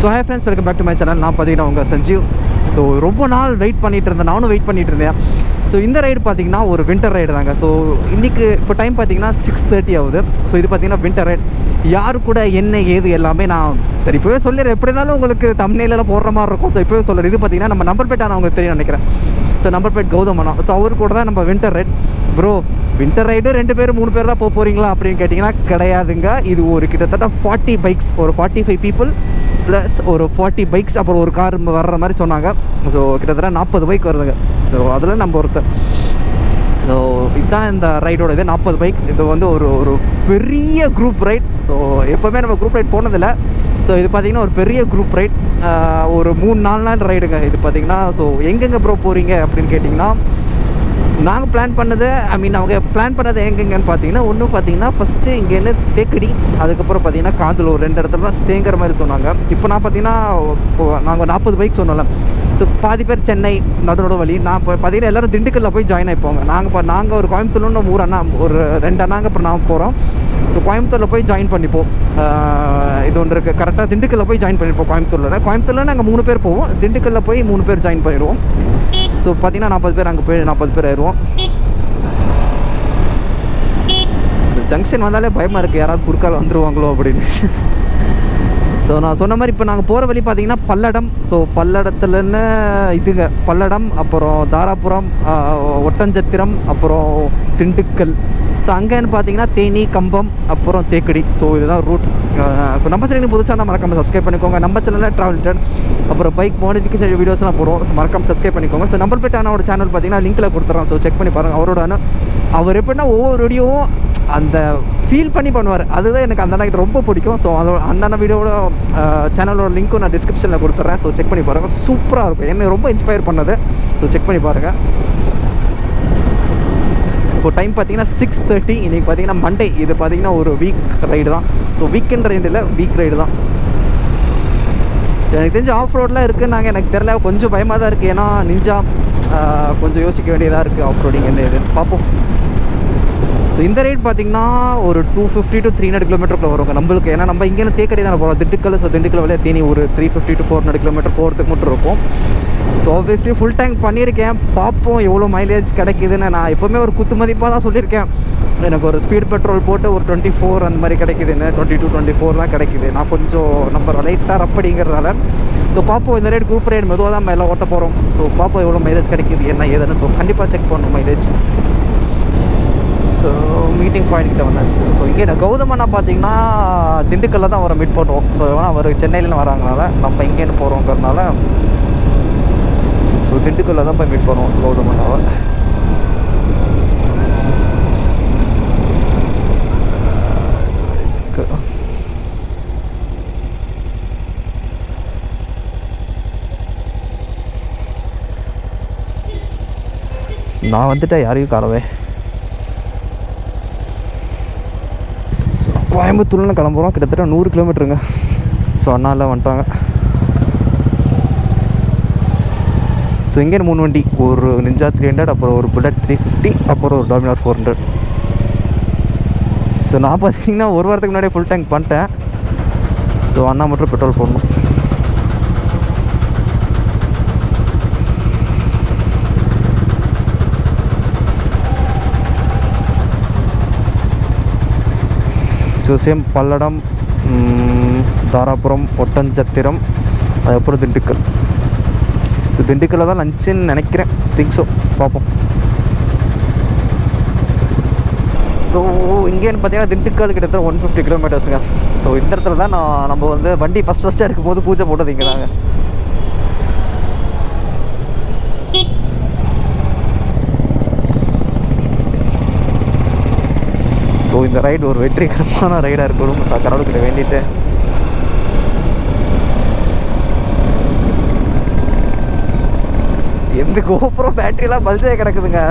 So hi friends, welcome back to my channel. நான் பார்த்தீங்கன்னா உங்கள் சஞ்சீவ். ஸோ ரொம்ப நாள் வெயிட் பண்ணிகிட்டு இருந்தேன், நானும் வெயிட் பண்ணிகிட்டு இருந்தேன். ஸோ இந்த ரைடு பார்த்தீங்கன்னா ஒரு வின்டர் ரைடு தாங்க. ஸோ இன்றைக்கி இப்போ டைம் பார்த்தீங்கன்னா 6:30 ஆகுது. ஸோ இது பார்த்தீங்கன்னா வின்டர் ரைடு. யாரு கூட என்ன ஏது எல்லாமே நான் சரி இப்போவே சொல்லிடுறேன். எப்படி இருந்தாலும் உங்களுக்கு தம்ப்நெயிலெல்லாம் போடுற மாதிரி இருக்கும். ஸோ இப்போவே சொல்கிறேன். இது பார்த்தீங்கன்னா நம்ம நம்பர்பேட் ஆனால் உங்களுக்கு தெரியும் நினைக்கிறேன். ஸோ நம்பர்பேட் கௌதம் அண்ணா. ஸோ அவர் கூட தான் நம்ம winter ride. Bro winter ride 2 பேர் 3 பேர் தான் போக போகிறீங்களா அப்படின்னு கேட்டிங்கன்னா கிடையாதுங்க. இது ஒரு கிட்டத்தட்ட 40 பைக்ஸ், ஒரு 45 பீப்புள் ப்ளஸ் ஒரு 40 பைக்ஸ், அப்புறம் ஒரு கார் வர்ற மாதிரி சொன்னாங்க. ஸோ கிட்டத்தட்ட 40 பைக் வருதுங்க. ஸோ அதில் நம்ம ஒருத்தர். ஸோ இதுதான் இந்த ரைடோட இது 40 பைக். இது வந்து ஒரு பெரிய குரூப் ரைட். ஸோ எப்போவுமே நம்ம குரூப் ரைட் போனதில்லை. ஸோ இது பார்த்திங்கன்னா ஒரு பெரிய குரூப் ரைட். ஒரு 3-4 நாள் ரைடுங்க இது பார்த்திங்கன்னா. ஸோ எங்கெங்கே ப்ரோ போகிறீங்க அப்படின்னு கேட்டிங்கன்னா, நாங்கள் பிளான் பண்ணது அவங்க பிளான் பண்ணது எங்கெங்கன்னு பார்த்தீங்கன்னா, ஒன்று பார்த்தீங்கன்னா ஃபஸ்ட்டு இங்கேருந்து தேக்கடி, அதுக்கப்புறம் பார்த்தீங்கன்னா காந்தலூர் 2 இடத்துல தான் ஸ்டேங்கிற மாதிரி சொன்னாங்க. இப்போ நான் பார்த்தீங்கன்னா நாங்கள் 40 பைக் சொன்னோம்ல. ஸோ பாதி பேர் சென்னை நடு வழி. நான் இப்போ பார்த்தீங்கன்னா எல்லோரும் திண்டுக்கல்லில் போய் ஜாயின் ஆகிப்போங்க. நாங்கள் ஒரு கோயம்புத்தூர்னு ஒரு அண்ணா, ஒரு 2 அண்ணாங்க அப்புறம் நாங்கள் போகிறோம். ஸோ கோயம்புத்தூரில் போய் ஜாயின் பண்ணிப்போம். இது ஒன்று இருக்குது, கரெக்டாக திண்டுக்கல்லில் போய் ஜாயின் பண்ணிப்போம். கோயம்புத்தூரில் நாங்கள் 3 பேர் போவோம். திண்டுக்கல்லில் போய் 3 பேர் ஜாயின் பண்ணிடுவோம். ஸோ பார்த்தீங்கன்னா 40 பேர், அங்கே போய் 40 பேர் ஆயிடுவோம். இந்த ஜங்ஷன் வந்தாலே பயமாக இருக்குது, யாராவது குறுக்கால் வந்துடுவாங்களோ அப்படின்னு. ஸோ நான் சொன்ன மாதிரி இப்போ நாங்கள் போகிற வழி பார்த்தீங்கன்னா பல்லடம். ஸோ பல்லடத்துலன்னு இதுங்க பல்லடம், அப்புறம் தாராபுரம், ஒட்டஞ்சத்திரம், அப்புறம் திண்டுக்கல். ஸோ அங்கேன்னு பார்த்தீங்கன்னா தேனி, கம்பம், அப்புறம் தேக்கடி. ஸோ இதுதான் ரூட். ஸோ நம்ம சேனல் புதுசாக தான் மறக்காம சப்ஸ்கிரைப் பண்ணிக்கோங்க. நம்ம சேனலில் ட்ராவல் அப்புறம் பைக் மாடிஃபிகேஷன் வீடியோஸ்லாம் போடுவோம். ஸோ மறக்காம சப்ஸ்கிரைப் பண்ணிக்கோங்க. ஸோ நம்பர்பேட் அண்ணாவோட சேனல் பார்த்தீங்கன்னா லிங்க்கில் கொடுத்துட்றோம். ஸோ செக் பண்ணி பாருங்கள். அவரோட அவர் எப்படின்னா ஒவ்வொரு வீடியோவும் அந்த ஃபீல் பண்ணி பண்ணுவார். அதுதான் எனக்கு அந்த அண்ணா ரொம்ப பிடிக்கும். ஸோ அதோட அந்த அண்ணா வீடியோட சேனலோட லிங்க்கும் நான் டிஸ்கிரிப்ஷனில் கொடுத்துட்றேன். ஸோ செக் பண்ணி பாருங்கள். சூப்பராக இருக்கும். என்னை ரொம்ப இன்ஸ்பயர் பண்ணது. ஸோ செக் பண்ணி பாருங்கள். இப்போ டைம் பார்த்தீங்கன்னா 6:30. இன்றைக்கி பார்த்தீங்கன்னா மண்டே. இது பார்த்தீங்கன்னா ஒரு வீக் ரைடு தான். ஸோ வீக்கெண்ட் ரைடு இல்லை, வீக் ரைடு தான். எனக்கு தெரிஞ்ச ஆஃப் ரோடெலாம் இருக்குது. எனக்கு தெரியல, கொஞ்சம் பயமாக தான் இருக்குது. ஏன்னா நிஞ்சா கொஞ்சம் யோசிக்க வேண்டியதாக இருக்குது. ஆஃப் ரோடிங் என்ன இதுன்னு பார்ப்போம். ஸோ இந்த ரைட் பார்த்திங்கன்னா ஒரு 250 to 300 கிலோமீட்டருக்குள்ள வருவாங்க நம்மளுக்கு. ஏன்னா நம்ம இங்கேருந்து தேக்கடி தானே போகிறோம், திண்டுக்கல். ஸோ திண்டுக்கல் வழியாக தேனி ஒரு 350 to 400 கிலோமீட்டர் போகிறதுக்கு மட்டும் இருக்கும். ஸோ ஆப்வியஸ்லி ஃபுல் டேங்க் பண்ணியிருக்கேன். பார்ப்போம் எவ்வளோ மைலேஜ் கிடைக்குதுன்னு. நான் எப்போவுமே ஒரு குத்து மதிப்பாக தான் சொல்லியிருக்கேன். எனக்கு ஒரு ஸ்பீட் பெட்ரோல் போட்டு ஒரு 24 அந்த மாதிரி கிடைக்குதுன்னு, 22, 24 கிடைக்குது. நான் கொஞ்சம் நம்ம லைட்டாக ரப்படிங்கிறதால. ஸோ பார்ப்போம். இந்த ரைடு குரூப் ரைடு மெதுவாக தான் எல்லாம் ஓட்ட போகிறோம். ஸோ பார்ப்போம் எவ்வளோ மைலேஜ் கிடைக்குது என்ன ஏதுன்னு. ஸோ கண்டிப்பாக செக் பண்ணணும் மைலேஜ். ஸோ மீட்டிங் பாயிண்ட் கிட்ட வந்தாச்சு. ஸோ இங்கே கௌதம் அண்ணா பார்த்தீங்கன்னா திண்டுக்கல்லில் தான் அவரை மீட் பண்ணுவோம். ஸோ அவர் சென்னையிலேருந்து வராங்கனால நம்ம இங்கேருந்து போகிறோங்கிறதுனால ஸோ திண்டுக்கல்லில் தான் போய் மீட் பண்ணுவோம் கௌதம் அண்ணாவை. நான் வந்துட்டேன், யாரையும் காணவே. ஸோ கோயம்புத்தூர்னு கிளம்புறோம். கிட்டத்தட்ட 100 கிலோமீட்டருங்க. ஸோ அண்ணாலாம் வந்துட்டாங்க. ஸோ இங்கே 3 வண்டி, ஒரு நிஞ்சா 300, அப்புறம் ஒரு புல்லட் 350, அப்புறம் ஒரு டாமினார் 400. ஸோ நான் பார்த்தீங்கன்னா ஒரு வாரத்துக்கு முன்னாடியே ஃபுல் டேங்க் பண்ணிட்டேன். ஸோ அண்ணா மட்டும் பெட்ரோல் போடணும். ஸோ சேம் பல்லடம், தாராபுரம், ஒட்டஞ்சத்திரம், அதுக்கப்புறம் திண்டுக்கல். திண்டுக்கல்லில் தான் லஞ்சுன்னு நினைக்கிறேன். திங்க் ஸோ, பார்ப்போம். ஸோ இங்கேன்னு பார்த்தீங்கன்னா திண்டுக்கல் கிட்டத்தட்ட 150 கிலோமீட்டர்ஸுங்க. ஸோ இந்த இடத்துல தான் நம்ம வந்து வண்டி ஃபஸ்ட்டாக இருக்கும்போது பூஜை போட்டது இங்கே தாங்க. ஸோ இந்த ரைடு ஒரு வெற்றிகரமான ரைடாக இருக்கணும். கடவுள்கிட்ட வேண்டிட்டு எந்த GoPro பேட்டரியெலாம் பல்ஸே கிடக்குதுங்க.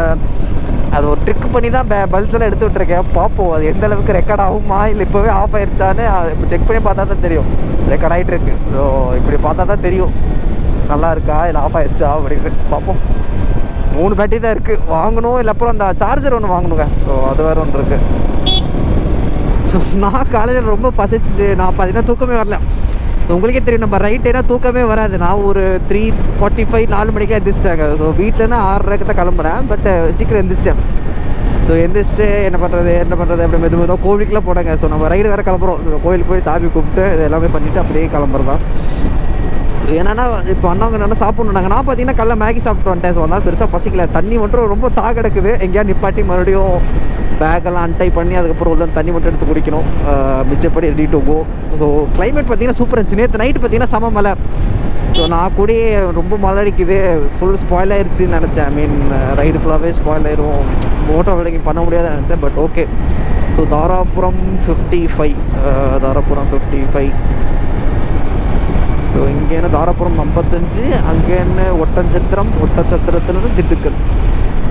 அது ஒரு ட்ரிக் பண்ணி தான் பல்ஸ் எல்லாம் எடுத்து விட்டுருக்கேன். பார்ப்போம் அது எந்த அளவுக்கு ரெக்கார்ட் ஆகுமா, இல்லை இப்போவே ஆஃப் ஆயிடுச்சான்னு இப்போ செக் பண்ணி பார்த்தா தான் தெரியும். ரெக்கார்ட் ஆகிட்டு இருக்கு. ஸோ இப்படி பார்த்தா தான் தெரியும் நல்லா இருக்கா இல்லை ஆஃப் ஆயிடுச்சா அப்படின்னு. பார்ப்போம். 3 பேட்டரி தான் இருக்குது, வாங்கணும். இல்லை அப்புறம் அந்த சார்ஜர் ஒன்று வாங்கணுங்க. ஸோ அது வேறு ஒன்று இருக்குது. ஸோ நான் காலையில் ரொம்ப பசிச்சு, நான் பார்த்தீங்கன்னா தூக்கமே வரல. உங்களுக்கே தெரியும் நம்ம ரைட்டேனா தூக்கமே வராது. நான் ஒரு 3:45 4 மணிக்கெலாம் எந்திரிச்சிட்டாங்க. ஸோ வீட்டில்னா 6:30 தான் கிளம்புறேன். பட் சீக்கிரம் எந்திரிச்சிட்டேன். ஸோ எந்திரிச்சிட்டு என்ன பண்ணுறது அப்படி மெதுவாக கோவிலுக்குலாம் போனாங்க. ஸோ நம்ம ரைடு வேறு கிளம்புறோம். ஸோ கோவிலுக்கு போய் சாமி கூப்பிட்டு இது எல்லாமே பண்ணிவிட்டு அப்படியே கிளம்புறது தான். என்னன்னா இப்போ அண்ணவங்க என்னென்னா சாப்பிட்ணுன்னாங்க. நான் பார்த்தீங்கன்னா காலைல மேகி சாப்பிட்டு வந்துட்டேன். ஸோ அதனால் பெருசாக பசிக்கல. தண்ணி மட்டும் ரொம்ப கிடக்குது. எங்கேயா நிப்பாட்டி மறுபடியும் பேக்கெல்லாம் அன்டை பண்ணி அதுக்கப்புறம் உள்ள தண்ணி மட்டும் எடுத்து குடிக்கணும். மிச்சப்படி ready to go. So climate பார்த்தீங்கன்னா சூப்பராக இருந்துச்சு. நேற்று நைட்டு பார்த்தீங்கன்னா செம மழை. ஸோ நான் கூட ரொம்ப மழை அடிக்குது, ஃபுல் ஸ்பாயில் ஆயிடுச்சுன்னு நினச்சேன். ஐ மீன் ரைடு ஃபுல்லாகவே ஸ்பாயில் ஆயிரும், மோட்டோ ரைடிங் பண்ண முடியாதுன்னு நினச்சேன். But okay. So Tharapuram 55. So இங்கேன்னு தாராபுரம் 55, அங்கேன்னு ஒட்டச்சத்திரத்துலேருந்து திண்டுக்கல்.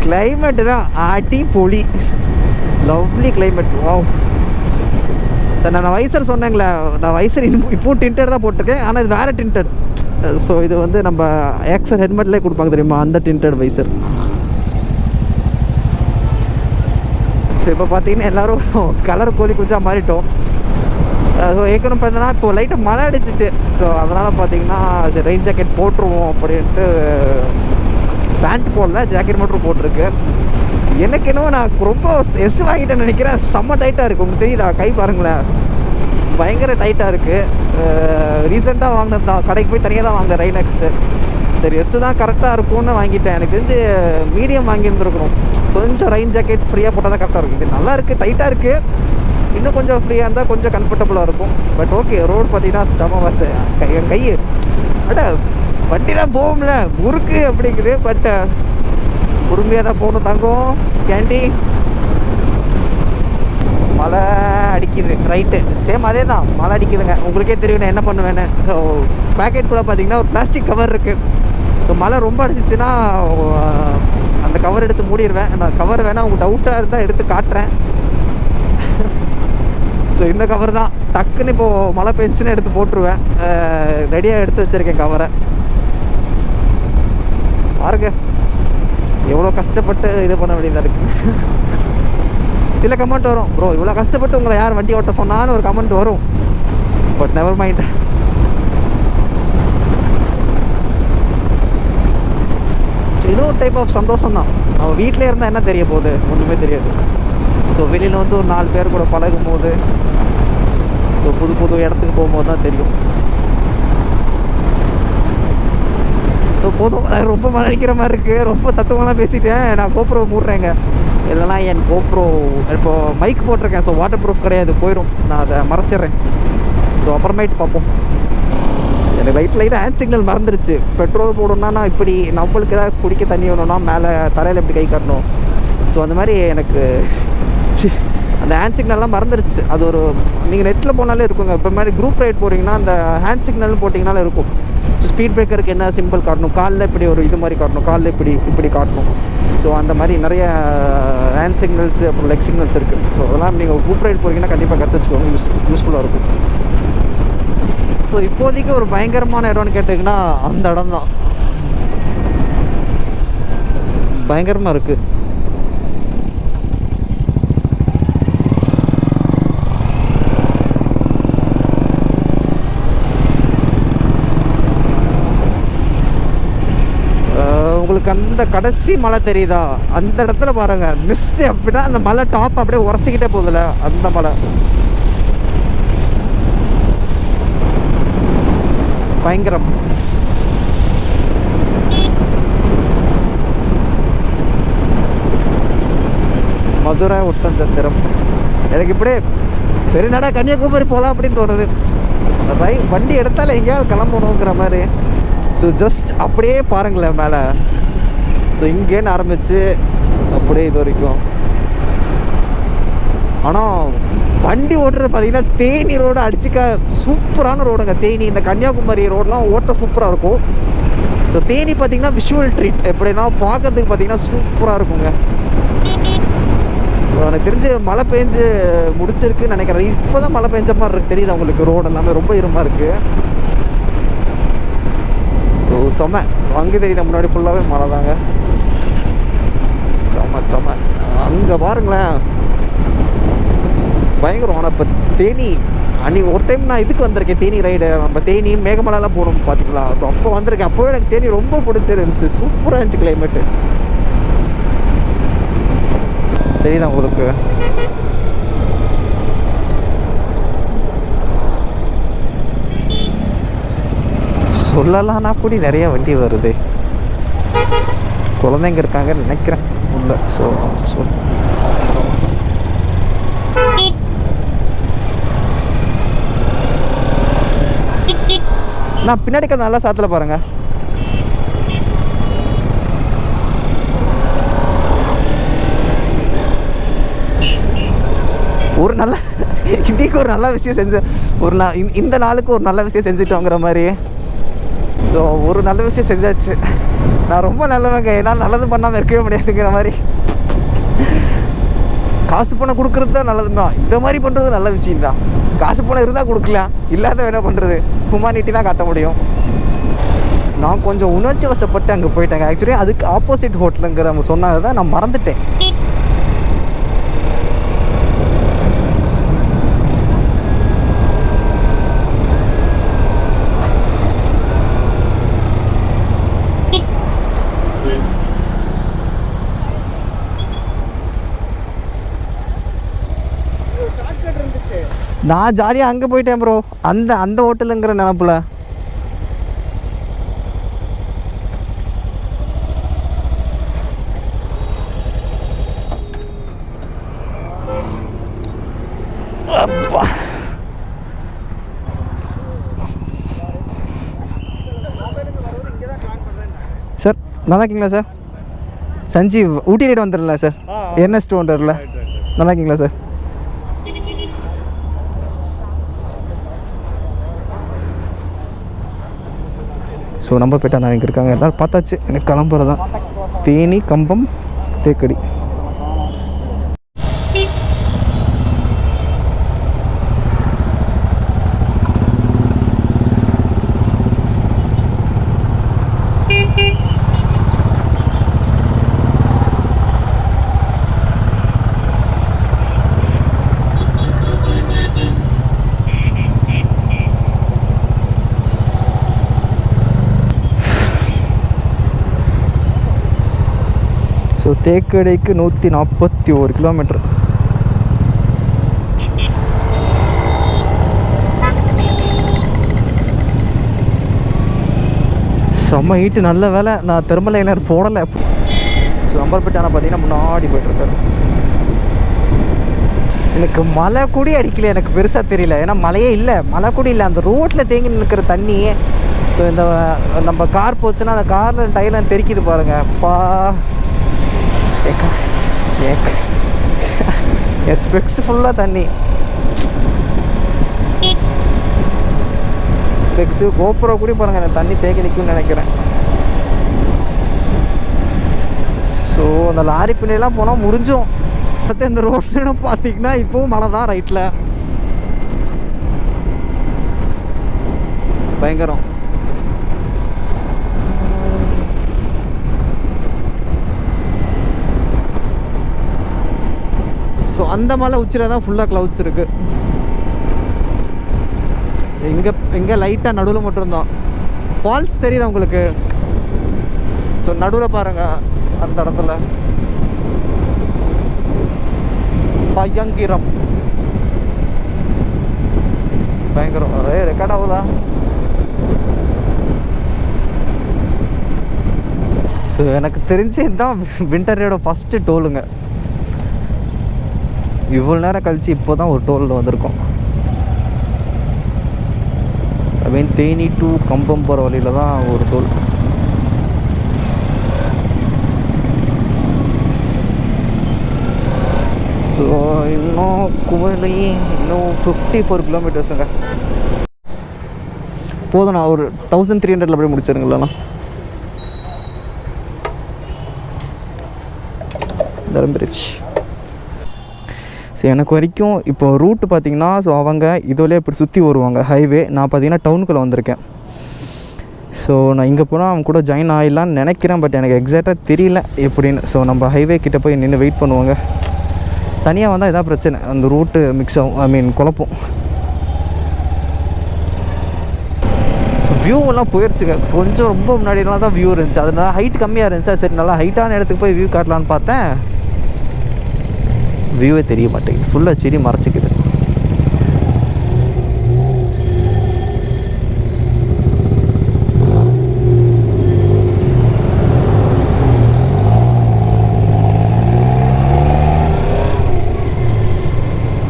கிளைமேட்டு தான் ஆட்டி பொலி, லவ்லி கிளைமேட். வாவ். நான் வைசர் சொன்னேங்களே, நான் வைசர் இப்போ டிண்டட் தான் போட்டிருக்கேன். ஆனால் இது வேறு டிண்டட். ஸோ இது வந்து நம்ம ஆக்சர் ஹெல்மெட்லேயே கொடுப்பாங்க தெரியுமா, அந்த டிண்டட் வைசர். ஸோ இப்போ பார்த்தீங்கன்னா எல்லோரும் கலர் கோழி குஞ்சா மாறிட்டோம். ஸோ ஏற்கனவே பார்த்தீங்கன்னா இப்போ லைட்டாக மழை அடிச்சிச்சு. ஸோ அதனால் பார்த்தீங்கன்னா ரெயின் ஜாக்கெட் போட்டுருவோம் அப்படின்ட்டு பேண்ட் போடல, ஜாக்கெட் மட்டும் போட்டிருக்கு. எனக்கு என்னவோ நான் ரொம்ப எஸ் வாங்கிட்டேன்னு நினைக்கிறேன். செம்ம டைட்டாக இருக்குது. உங்களுக்கு தெரியுதா, கை பாருங்களேன், பயங்கர டைட்டாக இருக்குது. ரீசெண்டாக வாங்கினது தான், கடைக்கு போய் தனியாக தான் வாங்கினேன் ரைனக்ஸு. சரி எஸ் தான் கரெக்டாக இருக்கும்னு வாங்கிட்டேன். எனக்கு தெரிஞ்சு மீடியம் வாங்கியிருந்துருக்கணும். கொஞ்சம் ரெயின் ஜாக்கெட் ஃப்ரீயாக போட்டால் தான் கரெக்டாக இருக்கும். இது நல்லா இருக்குது, டைட்டாக இருக்குது. இன்னும் கொஞ்சம் ஃப்ரீயாக இருந்தால் கொஞ்சம் கம்ஃபர்டபுளாக இருக்கும். பட் ஓகே, ரோடு பார்த்தீங்கன்னா செம வருது. கை அட வண்டி தான் போகும்ல, முறுக்கு அப்படிங்குது. பட் பொறுமையாக தான் போகணும் தங்கம். கேண்டி மழை அடிக்குது, ரைட்டு சேம் அதே தான், மழை அடிக்குதுங்க. உங்களுக்கே தெரியும் நான் என்ன பண்ணுவேன்னு. ஸோ பேக்கெட் கூட பார்த்தீங்கன்னா ஒரு பிளாஸ்டிக் கவர் இருக்குது. ஸோ மழை ரொம்ப அடிச்சிச்சுன்னா அந்த கவர் எடுத்து மூடிடுவேன். அந்த கவர் வேணால் உங்களுக்கு டவுட்டாக இருந்தால் எடுத்து காட்டுறேன். ஸோ இந்த கவர் தான் டக்குன்னு இப்போது மழை பெஞ்சுன்னு எடுத்து போட்டுருவேன். ரெடியாக எடுத்து வச்சுருக்கேன் கவரை. பாருங்க எவ்வளோ கஷ்டப்பட்டு இது பண்ண வேண்டியதாக இருக்குது. சில கமெண்ட் வரும், ப்ரோ இவ்வளோ கஷ்டப்பட்டு உங்களை யார் வண்டி ஓட்ட சொன்னான்னு ஒரு கமெண்ட் வரும். But never mind. இன்னொரு டைப் ஆஃப் சந்தோஷம் தான். நம்ம வீட்டிலே இருந்தால் என்ன தெரிய போகுது, ஒன்றுமே தெரியாது. ஸோ வெளியில் வந்து ஒரு 4 பேர் கூட பழகும் போது, ஸோ புது இடத்துக்கு போகும்போது தான் தெரியும். ஸோ போதும், ரொம்ப மழை அடிக்கிற மாதிரி இருக்குது. ரொம்ப தத்துவமாக பேசிட்டேன். நான் GoPro மூடுறேங்க. இதெல்லாம் என் GoPro இப்போது மைக் போட்டிருக்கேன். ஸோ வாட்டர் ப்ரூஃப் கிடையாது, போயிடும். நான் அதை மறைச்சிட்றேன். ஸோ அப்புறமேட்டு பார்ப்போம். எனக்கு லைட்டாக ஹேண்ட் சிக்னல் மறந்துடுச்சு. பெட்ரோல் போடணுன்னா நான் இப்படி, நம்மளுக்கு ஏதாவது குடிக்க தண்ணி வேணும்னா மேலே தலையில் இப்படி கை காட்டணும். ஸோ அந்த மாதிரி எனக்கு அந்த ஹேண்ட் சிக்னல்லாம் மறந்துடுச்சு. அது ஒரு நீங்கள் நெட்டில் போனாலே இருக்குங்க. இப்போ மாதிரி குரூப் ரைட் போகிறீங்கன்னா அந்த ஹேண்ட் சிக்னல்னு போட்டிங்கனாலே இருக்கும். ஸோ ஸ்பீட் பிரேக்கருக்கு என்ன சிம்பிள் காட்டணும், காலில் இப்படி ஒரு இது மாதிரி காட்டணும், காலில் இப்படி காட்டணும். ஸோ அந்த மாதிரி நிறைய ஹேண்ட் சிக்னல்ஸு அப்புறம் லெக் சிக்னல்ஸ் இருக்குது. ஸோ அதெல்லாம் நீங்கள் குரூப் ரைட் போகிறீங்கன்னா கண்டிப்பாக கற்று வச்சுக்கோங்க, யூஸ்ஃபுல்லாக இருக்கும். ஸோ இப்போதைக்கு ஒரு பயங்கரமான இடம்னு கேட்டிங்கன்னா அந்த இடம் தான். பயங்கரமாக இருக்குது. உங்களுக்கு அந்த கடைசி மலை தெரியுதா, அந்த இடத்துல பாருங்க மிஸ்ட் அப்படின்னா அந்த மலை டாப் அப்படியே உரசிக்கிட்டே போகுதுல, அந்த மலை பயங்கரம். மதுரை ஒட்டஞ்சத்திரம். எனக்கு இப்படியே சரி நடா கன்னியாகுமரி போகலாம் அப்படின்னு தோணுது. வண்டி எடுத்தால எங்கேயாவது கிளம்பணுங்கிற மாதிரி. ஸோ ஜஸ்ட் அப்படியே பாருங்களேன் மேலே. ஸோ இங்கேன்னு ஆரம்பித்து அப்படியே இது வரைக்கும். ஆனால் வண்டி ஓட்டுறது பார்த்தீங்கன்னா தேனி ரோடு அடிச்சுக்க சூப்பரான ரோடுங்க. தேனி இந்த கன்னியாகுமரி ரோடெலாம் ஓட்ட சூப்பராக இருக்கும். ஸோ தேனி பார்த்தீங்கன்னா விஷுவல் ட்ரீட், எப்படின்னா பார்க்கறதுக்கு பார்த்தீங்கன்னா சூப்பராக இருக்குங்க. எனக்கு தெரிஞ்சு மழை பெஞ்சு முடிச்சிருக்குன்னு நினைக்கிறேன். இப்போ தான் மழை பெஞ்ச மாதிரி இருக்குது, தெரியுது அவங்களுக்கு. ரோடு எல்லாமே ரொம்ப இருமாக இருக்குது. ஸோ செம அங்கே தெரியுது, முன்னாடி ஃபுல்லாகவே மழை தாங்க. செம அங்கே பாருங்களேன் பயங்கரம். ஆனால் இப்போ தேனி அன்றைக்கி ஒரு டைம் நான் இதுக்கு வந்திருக்கேன், தேனி ரைடு. நம்ம தேனி மேகமலைலாம் போகணும் பார்த்தீங்களா. ஸோ அப்போ வந்திருக்கேன். அப்போவே எனக்கு தேனி ரொம்ப பிடிச்சிருந்துச்சு. சூப்பராக இருந்துச்சு கிளைமேட்டு. தெரியுதா உங்களுக்கு? சொல்லலாம்னா கூட நிறைய வண்டி வருது. குழந்தைங்க இருக்காங்கன்னு நினைக்கிறேன் உள்ள. ஸோ நான் பின்னாடி நல்லா சாத்தில் பாருங்க. ஒரு நல்ல இன்னைக்கு ஒரு நல்ல விஷயம் செஞ்ச இந்த நாளுக்கு ஒரு நல்ல விஷயம் செஞ்சுட்டோங்கிற மாதிரி. ஸோ ஒரு நல்ல விஷயம் செஞ்சாச்சு. நான் ரொம்ப நல்லவங்க, என்னால் நல்லது பண்ணாமல் இருக்கவே முடியாதுங்கிற மாதிரி. காசு பணம் கொடுக்குறது தான் நல்லதுதான். இந்த மாதிரி பண்ணுறது நல்ல விஷயந்தான். காசு பணம் இருந்தால் கொடுக்கலாம், இல்லாத என்ன பண்ணுறது? ஹியூமானிட்டி தான் காட்ட முடியும். நான் கொஞ்சம் உணர்ச்சி வசப்பட்டு அங்கே போயிட்டேங்க. ஆக்சுவலி அதுக்கு ஆப்போசிட் ஹோட்டலுங்கிற அவங்க சொன்னாங்க தான் நான் மறந்துட்டேன். நான் ஜாலியாக அங்கே போயிட்டேன் ப்ரோ, அந்த ஹோட்டலுங்கிற நினப்பில். அப்பா சார் நல்லா இருக்கீங்களா சார்? சஞ்சீவ் ஊட்டி ரைடு வந்துடல சார், என்எஸ் 200ல. நல்லா இருக்கீங்களா சார்? ஸோ நம்ப போய்ட்டா நான் இங்கே இருக்காங்க எல்லோரும் பார்த்தாச்சு. எனக்கு கிளம்புறது தான். தேனி, கம்பம், தேக்கடி. ஸோ தேக்கடிக்கு 141 கிலோமீட்டர். செம்ம ஹீட்டு. நல்ல வேலை நான் தெர்மல் லைனர் போடலை. ஸோ நம்பர்பேட்டை ஆனால் பார்த்தீங்கன்னா முன்னாடி போய்ட்டுருக்காரு. எனக்கு மழை கூட அடிக்கல, எனக்கு பெருசாக தெரியல. ஏன்னா மழையே இல்லை, மழை கூட இல்லை. அந்த ரோட்டில் தேங்கி நிற்கிற தண்ணியே. ஸோ இந்த நம்ம கார் போச்சுன்னா அந்த காரில் டயர்லாம் தெரிக்குது பாருங்கள். அப்பா என் ஸ்பெக்ஸ் ஃபுல்லாக தண்ணி. ஸ்பெக்ஸு கோப்ரோ கூட பாருங்கள் எனக்கு தண்ணி தேக்கி நிற்கும்னு நினைக்கிறேன். ஸோ அந்த லாரி பின்னெல்லாம் போனால் முடிஞ்சோம். அடுத்து இந்த ரோட்ல பார்த்தீங்கன்னா இப்போவும் மழை தான். ரைட்டில் பயங்கரம். ஸோ அந்த மலை உச்சியில் தான் ஃபுல்லாக க்ளவுட்ஸ் இருக்குது. இங்கே லைட்டாக நடுவில் மட்டும்தான் ஃபால்ஸ் தெரியுது உங்களுக்கு. ஸோ நடுவில் பாருங்கள் அந்த இடத்துல பயங்கரம் பயங்கரம். அதே ரெக்கார்ட் ஆகுதா? ஸோ எனக்கு தெரிஞ்சு இதுதான் விண்டரோட ஃபஸ்ட்டு டோலுங்க. இவ்வளோ நேரம் கழிச்சு இப்போ தான் ஒரு டோலில் வந்திருக்கோம். ஐ மீன் தேனி டு கம்பம் போகிற வழியில் தான் ஒரு டோல். ஸோ இன்னும் குமரி இன்னும் 54 கிலோமீட்டர்ஸுங்க. போதும், நான் ஒரு 1300 போய் முடிச்சிருங்களா தரம்பிரிச்சு. ஸோ எனக்கு வரைக்கும் இப்போ ரூட்டு பார்த்திங்கன்னா, ஸோ அவங்க இதுவரையே இப்படி சுற்றி வருவாங்க ஹைவே. நான் பார்த்திங்கன்னா டவுனுக்குள்ளே வந்திருக்கேன். ஸோ நான் இங்கே போனால் அவங்க கூட ஜாயின் ஆகிடலான்னு நினைக்கிறேன். பட் எனக்கு எக்ஸாக்டாக தெரியல எப்படின்னு. ஸோ நம்ம ஹைவே கிட்டே போய் நின்று வெயிட் பண்ணுவாங்க. தனியாக வந்தால் இதான் பிரச்சனை, அந்த ரூட்டு மிக்ஸ் ஆகும், ஐ மீன் குழப்பம். வியூவெல்லாம் போயிடுச்சுங்க. கொஞ்சம் ரொம்ப முன்னாடிலாம் தான் வியூ இருந்துச்சு, அதனால ஹைட் கம்மியாக இருந்துச்சு. சரி நல்லா ஹைட்டான இடத்துக்கு போய் வியூ காட்டலான்னு பார்த்தேன், வியூவே தெரிய மாட்டேங்குது, ஃபுல்லாக செடி மறைச்சிக்குது.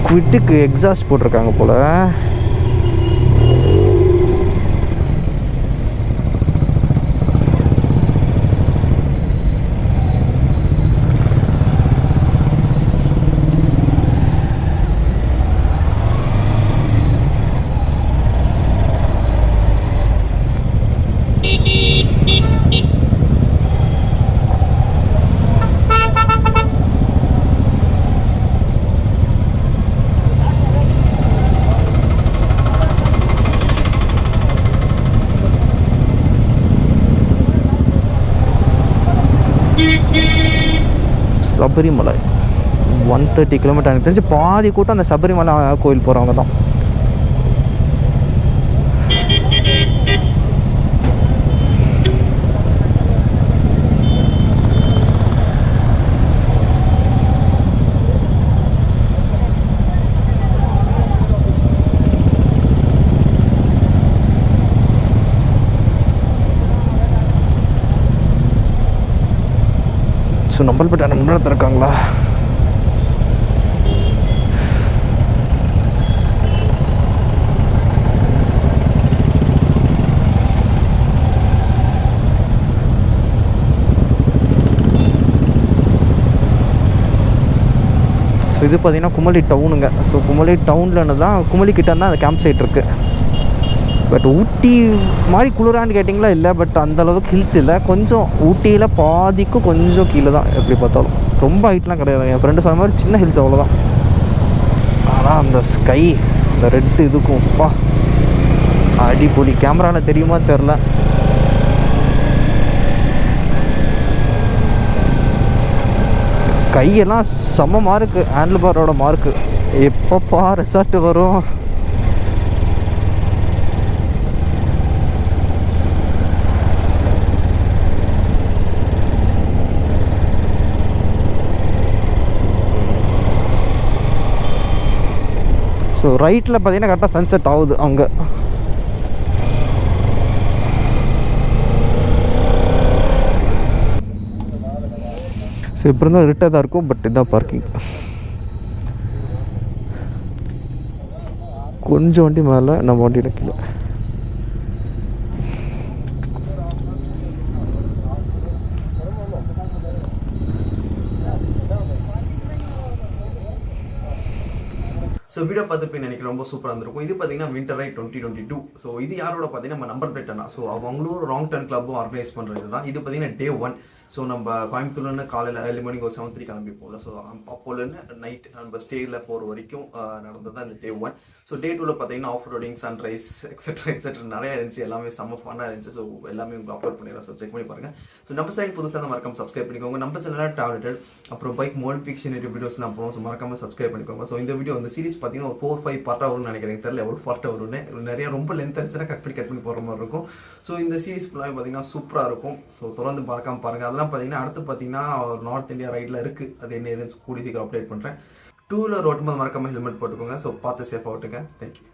குவிட்டுக்கு எக்ஸாஸ்ட் போட்டிருக்காங்க போல். சபரிமலை 130 கிலோமீட்டர். எனக்கு தெரிஞ்சு பாதி கூட்டம் அந்த சபரிமலை கோயில் போகிறவங்க தான். ஸோ நம்மள்பட்ட முன்னேற்ற இருக்காங்களா? ஸோ இது பார்த்திங்கன்னா குமளி டவுனுங்க. ஸோ குமளி டவுனில் தான், குமளி கிட்ட தான் அந்த கேம்ப் சைட் இருக்குது. பட் ஊட்டி மாதிரி குளிரான்னு கேட்டிங்களா இல்லை, பட் அந்தளவுக்கு ஹில்ஸ் இல்லை, கொஞ்சம் ஊட்டியில் பாதிக்கும் கொஞ்சம் கீழே தான் எப்படி பார்த்தாலும், ரொம்ப ஹைட்லாம் கிடையாது. என் ஃப்ரெண்டு சொன்ன மாதிரி சின்ன ஹில்ஸ் அவ்வளோதான். ஆனால் அந்த ஸ்கை, அந்த ரெட்டு இதுக்கும் அப்பா அடிப்பொலி. கேமராவில் தெரியுமா தெரில. கையெல்லாம் செம்ம மார்க்கு, ஹேண்டில் பாரோட மார்க்கு. எப்பப்பா ரெசார்ட்டு வரும். ஸோ ரைட்டில் பார்த்தீங்கன்னா கரெக்டாக சன்செட் ஆகுது அங்கே. ஸோ இப்போ இருந்தால் இருட்டாக தான் இருக்கும், பட் இதுதான் பார்க்கிங். கொஞ்சம் வண்டி மேலே, நம்ம வண்டியில் கீழே. ஸோ வீடியோ பார்த்துட்டு நினைக்கிறேன் ரொம்ப சூப்பராக இருந்திருக்கும். இது பார்த்தீங்கன்னா வின்டர் ரைட் 2022. ஸோ இது யாரோட பார்த்தீங்கன்னா நம்ம நம்பர் பிளேட் அண்ணா. ஸோ அவங்களும் ராங் டர்ன் கிளப்பும் ஆர்கனைஸ் பண்ணுறது தான். இது பார்த்தீங்கன்னா Day 1. ஸோ நம்ம கோயம்புத்தூர்லேருந்து காலையில் ஏர்லி மார்னிங் ஒரு 7:30 கிளம்பி போகல. ஸோ அப்போலேருந்து நைட் நம்ம ஸ்டேயில் போகிற வரைக்கும் நடந்தது தான் இந்த Day 1. ஸோ Day 2ல் பார்த்தீங்கன்னா ஆஃப் ரோடிங், சன்ரைஸ் எக்ஸெட்ரா நிறையா இருந்துச்சு. எல்லாமே செம்ம ஃபன்னாக இருந்துச்சு. ஸோ எல்லாமே உங்களுக்கு அப்லோட் பண்ணிடுறேன். ஸோ செக் பண்ணி பாருங்கள். ஸோ நம்ம சேனல் புதுசாக தான் மறக்காம சப்ஸ்கிரைப் பண்ணிக்கோங்க. நம்ம சேனலில் டார்கெட்டட் அப்புறம் பைக் மோடிஃபிகேஷன் வீடியோஸ்லாம் போகிறோம். ஸோ மறக்காம சப்ஸ்கிரைப் பண்ணிக்கோங்க. ஸோ இந்த வீடியோ வந்து சீரிஸ் பார்த்தீங்கன்னா ஒரு 4-5 பார்ட்டாக வரும்னு நினைக்கிறேன். தெரியல எவ்வளோ பார்ட்டாக வரும்னு. நிறைய ரொம்ப லென்த் இருந்துச்சுன்னா கட் பண்ணி போகிற மாதிரி இருக்கும். ஸோ இந்த சீரிஸ் ஃபுல்லாக பார்த்தீங்கன்னா சூப்பராக இருக்கும். ஸோ தொடர்ந்து மறக்காம பாருங்கள். அதெல்லாம் பார்த்தீங்கன்னா அடுத்து பார்த்தீங்கன்னா ஒரு நார்த் இந்தியா ரைடில் இருக்குது. அது என்ன ஏதுன்னு கூடி சீக்கிரம் அப்டேட் பண்ணுறேன். 2 வீலர் ஓட்டும்போது மறக்காம ஹெல்மெட் போட்டுக்கோங்க. ஸோ பார்த்து சேஃபாக ஓட்டுங்க. தேங்க்யூ.